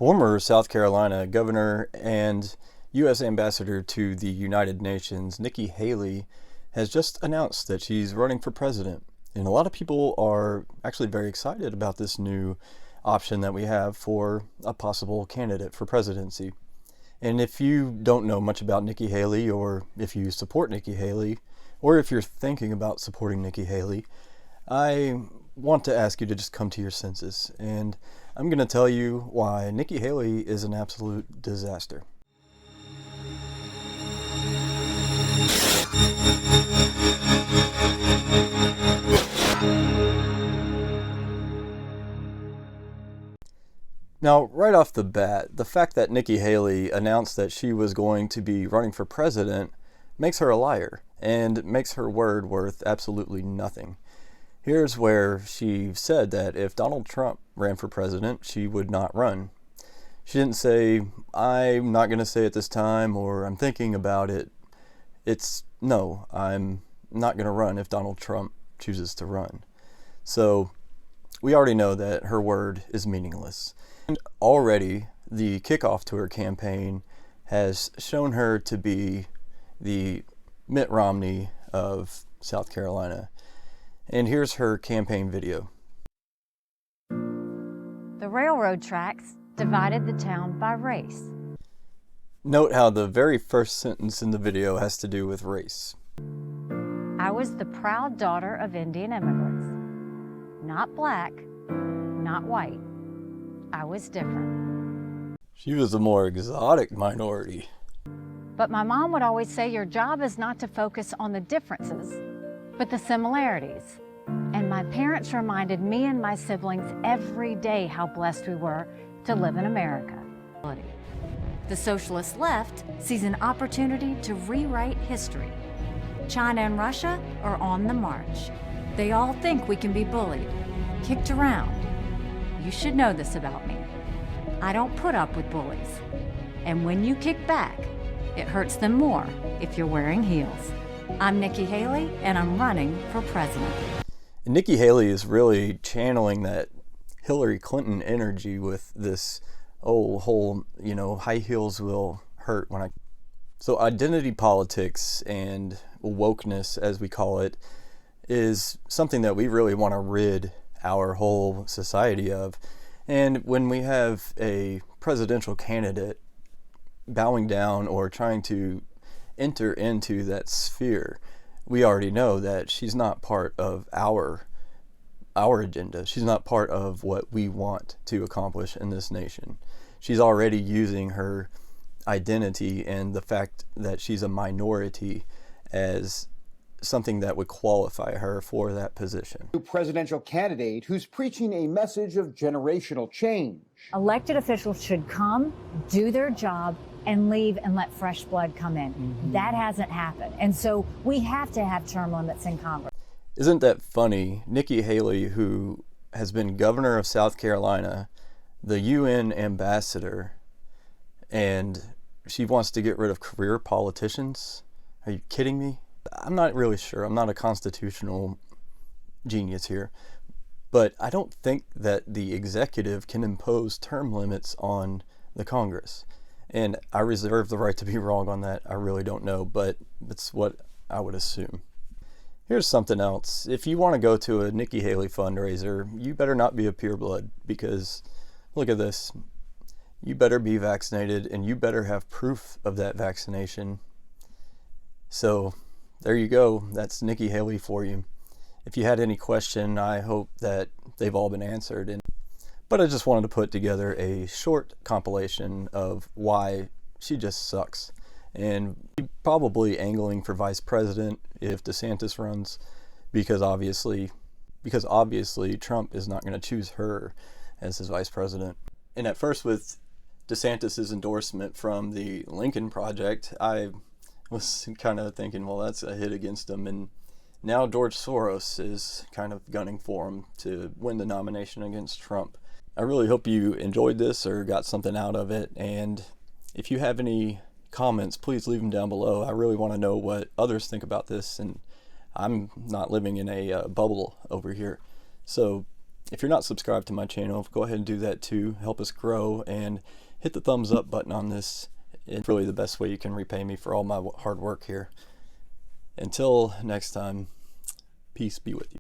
Former South Carolina governor and U.S. ambassador to the United Nations, Nikki Haley, has just announced that she's running for president. And a lot of people are actually very excited about this new option that we have for a possible candidate for presidency. And if you don't know much about Nikki Haley, or if you support Nikki Haley, or if you're thinking about supporting Nikki Haley, I want to ask you to just come to your senses. And I'm going to tell you why Nikki Haley is an absolute disaster. Now, right off the bat, the fact that Nikki Haley announced that she was going to be running for president makes her a liar and makes her word worth absolutely nothing. Here's where she said that if Donald Trump ran for president, she would not run. She didn't say, I'm not going to say it this time, or I'm thinking about it. It's, no, I'm not going to run if Donald Trump chooses to run. So we already know that her word is meaningless. And already the kickoff to her campaign has shown her to be the Mitt Romney of South Carolina. And here's her campaign video. The railroad tracks divided the town by race. Note how the very first sentence in the video has to do with race. I was the proud daughter of Indian immigrants. Not black, not white. I was different. She was a more exotic minority. But my mom would always say your job is not to focus on the differences, but the similarities. And my parents reminded me and my siblings every day how blessed we were to live in America. The socialist left sees an opportunity to rewrite history. China and Russia are on the march. They all think we can be bullied, kicked around. You should know this about me. I don't put up with bullies. And when you kick back, it hurts them more if you're wearing heels. I'm Nikki Haley, and I'm running for president. And Nikki Haley is really channeling that Hillary Clinton energy with this whole, high heels will hurt when I... So identity politics and wokeness, as we call it, is something that we really want to rid our whole society of. And when we have a presidential candidate bowing down or trying to enter into that sphere, we already know that she's not part of our agenda. She's not part of what we want to accomplish in this nation. She's already using her identity and the fact that she's a minority as something that would qualify her for that position. New presidential candidate who's preaching a message of generational change. Elected officials should come, do their job, and leave and let fresh blood come in. Mm-hmm. That hasn't happened. And so we have to have term limits in Congress. Isn't that funny? Nikki Haley, who has been governor of South Carolina, the UN ambassador, and she wants to get rid of career politicians? Are you kidding me? I'm not really sure. I'm not a constitutional genius here. But I don't think that the executive can impose term limits on the Congress. And I reserve the right to be wrong on that. I really don't know, but it's what I would assume. Here's something else. If you want to go to a Nikki Haley fundraiser, you better not be a pureblood, because look at this. You better be vaccinated, and you better have proof of that vaccination. So there you go. That's Nikki Haley for you. If you had any question, I hope that they've all been answered. But I just wanted to put together a short compilation of why she just sucks. And probably angling for vice president if DeSantis runs, because obviously Trump is not going to choose her as his vice president. And at first, with DeSantis's endorsement from the Lincoln Project, I was kind of thinking, well, that's a hit against him. And now George Soros is kind of gunning for him to win the nomination against Trump. I really hope you enjoyed this or got something out of it. And if you have any comments, please leave them down below. I really want to know what others think about this. And I'm not living in a bubble over here. So If you're not subscribed to my channel, go ahead and do that too. Help us grow, and hit the thumbs up button on this. It's really the best way you can repay me for all my hard work here. Until next time, peace be with you.